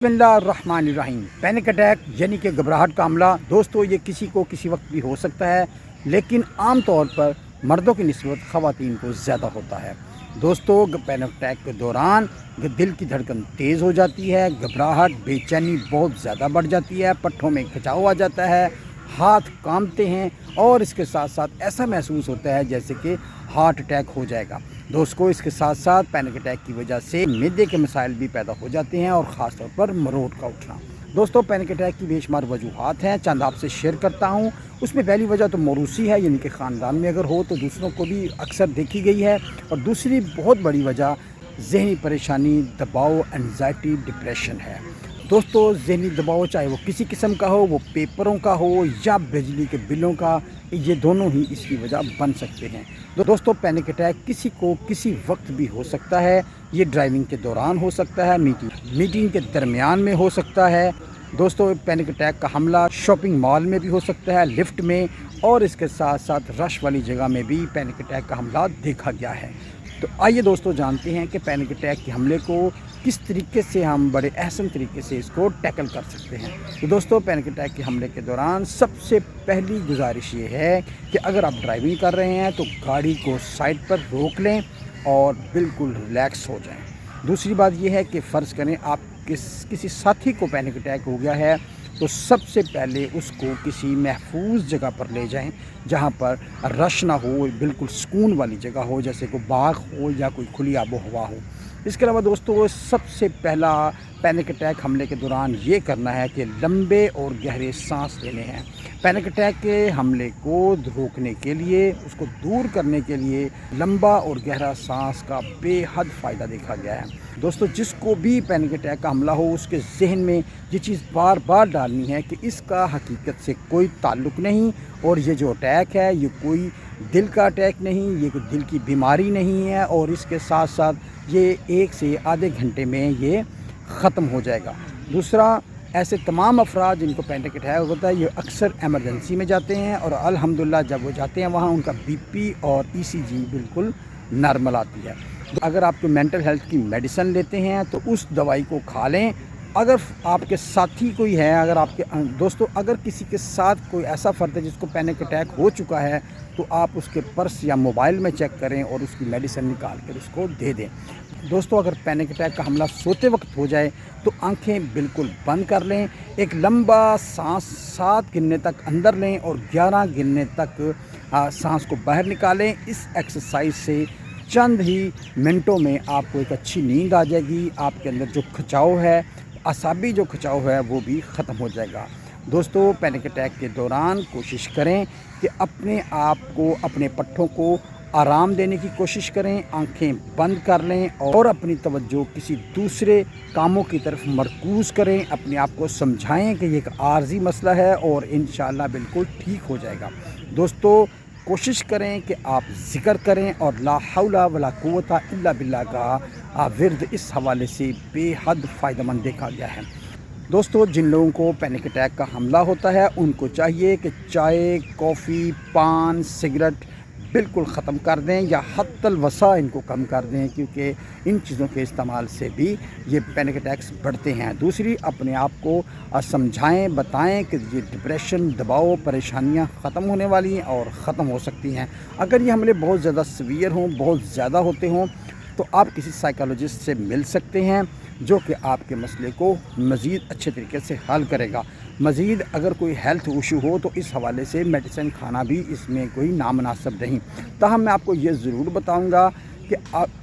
बिस्मिल्लाहिर्रहमानिर्रहीम। Panic attack यानी कि घबराहट का हमला दोस्तों ये किसी को किसी वक्त भी हो सकता है, लेकिन आम तौर पर मर्दों की निस्बत ख़वातीन को ज़्यादा होता है। दोस्तों पैनिक अटैक के दौरान दिल की धड़कन तेज़ हो जाती है, घबराहट बेचैनी बहुत ज़्यादा बढ़ जाती है, पट्ठों में खिंचाव आ जाता है, हाथ कांपते हैं और इसके साथ साथ ऐसा महसूस होता है जैसे कि हार्ट अटैक हो जाएगा। दोस्तों इसके साथ साथ पैनिक अटैक की वजह से मिर्दे के मसाइल भी पैदा हो जाते हैं और ख़ास तौर पर मरोड़ का उठना। दोस्तों पैनिक अटैक की बेशुमार वजूहात हैं, चंद आपसे शेयर करता हूं। उसमें पहली वजह तो मौरूसी है, यानी कि ख़ानदान में अगर हो तो दूसरों को भी अक्सर देखी गई है। और दूसरी बहुत बड़ी वजह ज़हनी परेशानी, दबाव, एंजाइटी, डिप्रेशन है। दोस्तों ज़हनी दबाव चाहे वो किसी किस्म का हो, वो पेपरों का हो या बिजली के बिलों का, ये दोनों ही इसकी वजह बन सकते हैं। दोस्तों पैनिक अटैक किसी को किसी वक्त भी हो सकता है। ये ड्राइविंग के दौरान हो सकता है, मीटिंग के दरमियान में हो सकता है। दोस्तों पैनिक अटैक का हमला शॉपिंग मॉल में भी हो सकता है, लिफ्ट में, और इसके साथ साथ रश वाली जगह में भी पैनिक अटैक का हमला देखा गया है। तो आइए दोस्तों जानते हैं कि पैनिक अटैक के हमले को किस तरीके से हम बड़े अहसन तरीके से इसको टैकल कर सकते हैं। तो दोस्तों पैनिक अटैक के हमले के दौरान सबसे पहली गुजारिश ये है कि अगर आप ड्राइविंग कर रहे हैं तो गाड़ी को साइड पर रोक लें और बिल्कुल रिलैक्स हो जाएं। दूसरी बात यह है कि फ़र्ज़ करें आप किसी साथी को पैनिक अटैक हो गया है तो सबसे पहले उसको किसी महफूज जगह पर ले जाएं, जहां पर रश ना हो, बिल्कुल सुकून वाली जगह हो, जैसे कोई बाग हो या कोई खुली आबो हवा हो। इसके अलावा दोस्तों सबसे पहला पैनिक अटैक हमले के दौरान ये करना है कि लंबे और गहरे सांस लेने हैं। पैनिक अटैक के हमले को रोकने के लिए, उसको दूर करने के लिए लंबा और गहरा सांस का बेहद फ़ायदा देखा गया है। दोस्तों जिसको भी पैनिक अटैक का हमला हो उसके जहन में ये चीज़ बार बार डालनी है कि इसका हकीकत से कोई ताल्लुक़ नहीं, और ये जो अटैक है ये कोई दिल का अटैक नहीं, ये कोई दिल की बीमारी नहीं है, और इसके साथ साथ ये 1 से आधे घंटे में ये ख़त्म हो जाएगा। दूसरा, ऐसे तमाम अफराद जिनको पैनिक अटैक होता है ये अक्सर एमरजेंसी में जाते हैं, और अल्हम्दुलिल्लाह जब वो जाते हैं वहाँ उनका बीपी और ईसीजी बिल्कुल नॉर्मल आती है। तो अगर आप कोई मेंटल हेल्थ की मेडिसिन लेते हैं तो उस दवाई को खा लें। अगर आपके साथी कोई है, अगर आपके दोस्तों अगर किसी के साथ कोई ऐसा फ़र्द है जिसको पैनिक अटैक हो चुका है तो आप उसके पर्स या मोबाइल में चेक करें और उसकी मेडिसिन निकाल कर उसको दे दें। दोस्तों अगर पैनिक अटैक का हमला सोते वक्त हो जाए तो आंखें बिल्कुल बंद कर लें, एक लंबा सांस 7 गिनने तक अंदर लें और 11 गिनने तक सांस को बाहर निकालें। इस एक्सरसाइज से चंद ही मिनटों में आपको एक अच्छी नींद आ जाएगी। आपके अंदर जो खिंचाव है, असाबी जो खिंचाव है, वो भी ख़त्म हो जाएगा। दोस्तों पैनिक अटैक के दौरान कोशिश करें कि अपने आप को, अपने पट्ठों को आराम देने की कोशिश करें, आंखें बंद कर लें और अपनी तवज्जो किसी दूसरे कामों की तरफ मरकूज़ करें। अपने आप को समझाएं कि ये एक आर्जी मसला है और इंशाअल्लाह बिल्कुल ठीक हो जाएगा। दोस्तों कोशिश करें कि आप ज़िक्र करें और ला हौला वला कुव्वता इल्ला बिल्लाह का विर्द इस हवाले से बेहद फ़ायदेमंद देखा गया है। दोस्तों जिन लोगों को पैनिक अटैक का हमला होता है उनको चाहिए कि चाय, कॉफ़ी, पान, सिगरेट बिल्कुल ख़त्म कर दें या हत्तल वसा इनको कम कर दें, क्योंकि इन चीज़ों के इस्तेमाल से भी ये पैनिक अटैक्स बढ़ते हैं। दूसरी, अपने आप को समझाएं, बताएं कि ये डिप्रेशन, दबाव, परेशानियां ख़त्म होने वाली हैं और ख़त्म हो सकती हैं। अगर ये हमले बहुत ज़्यादा सीवियर हों, बहुत ज़्यादा होते हों, तो आप किसी साइकोलॉजिस्ट से मिल सकते हैं जो कि आपके मसले को मज़ीद अच्छे तरीके से हल करेगा। मज़ीद अगर कोई हेल्थ इशू हो तो इस हवाले से मेडिसिन खाना भी इसमें कोई नामुनासिब नहीं। ताहम मैं आपको ये ज़रूर बताऊंगा कि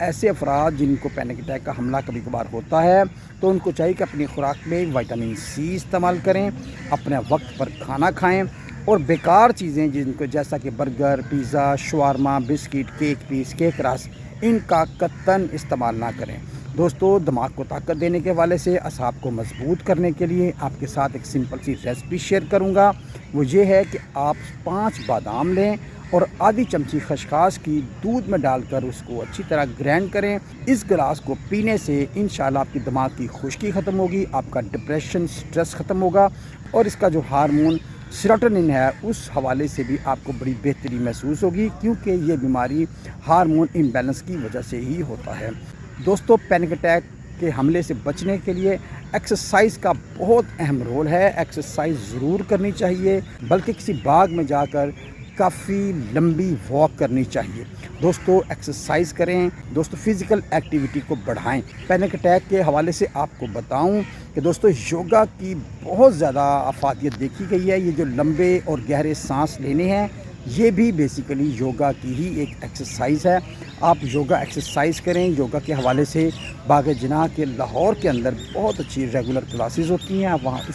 ऐसे अफराद जिनको पैनिक अटैक का हमला कभी कभार होता है तो उनको चाहिए कि अपनी खुराक में विटामिन सी इस्तेमाल करें, अपने वक्त पर खाना खाएँ, और बेकार चीज़ें जिनको जैसा कि burger, pizza, shawarma, biscuit, cake piece, cake रस, इनका कतन इस्तेमाल ना करें। दोस्तों दिमाग को ताकत देने के हवाले से, असाब को मजबूत करने के लिए आपके साथ एक सिंपल सी रेसिपी शेयर करूंगा। वो ये है कि आप 5 बादाम लें और आधी चमची खसखस की दूध में डालकर उसको अच्छी तरह ग्राइंड करें। इस गिलास को पीने से इंशाल्लाह आपकी दिमाग की खुश्की ख़त्म होगी, आपका डिप्रेशन, स्ट्रेस ख़त्म होगा, और इसका जो हार्मोन सेरोटोनिन है उस हवाले से भी आपको बड़ी बेहतरी महसूस होगी, क्योंकि ये बीमारी हार्मोन इम्बैलेंस की वजह से ही होता है। दोस्तों पैनिक अटैक کے حملے سے بچنے کے لیے ایکسرسائز کا بہت اہم رول ہے۔ ایکسرسائز ضرور کرنی چاہیے، بلکہ کسی باغ میں جا کر کافی لمبی واک کرنی چاہیے۔ دوستو ایکسرسائز کریں، دوستو فزیکل ایکٹیویٹی کو بڑھائیں۔ پینک اٹیک کے حوالے سے آپ کو بتاؤں کہ دوستو یوگا کی بہت زیادہ افادیت دیکھی گئی ہے۔ یہ جو لمبے اور گہرے سانس لینے ہیں، یہ بھی بیسیکلی یوگا کی ہی ایک ایکسرسائز ہے۔ آپ یوگا ایکسرسائز کریں۔ یوگا کے حوالے سے باغ جناح کے لاہور کے اندر بہت اچھی ریگولر کلاسز ہوتی ہیں، آپ وہاں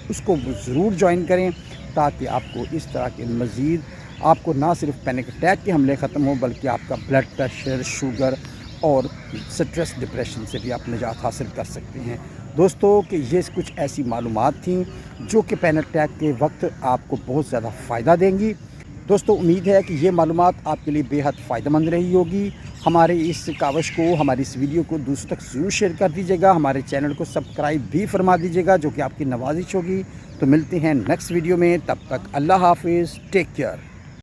اس کو ضرور جوائن کریں، تاکہ آپ کو اس طرح کے مزید آپ کو نہ صرف پینک اٹیک کے حملے ختم ہوں، بلکہ آپ کا بلڈ پریشر، شوگر اور سٹریس ڈپریشن سے بھی آپ نجات حاصل کر سکتے ہیں۔ دوستو کہ یہ کچھ ایسی معلومات تھیں جو کہ پینک اٹیک کے وقت آپ کو بہت زیادہ فائدہ دیں گی۔ دوستو امید ہے کہ یہ معلومات آپ کے لیے بے حد فائدہ مند رہی ہوگی۔ ہمارے اس کاوش کو، ہماری اس ویڈیو کو دوسروں تک ضرور شیئر کر دیجیے گا۔ ہمارے چینل کو سبسکرائب بھی فرما دیجیے گا، جو کہ آپ کی نوازش ہوگی۔ تو ملتے ہیں نیکسٹ ویڈیو میں، تب تک اللہ حافظ، ٹیک کیئر۔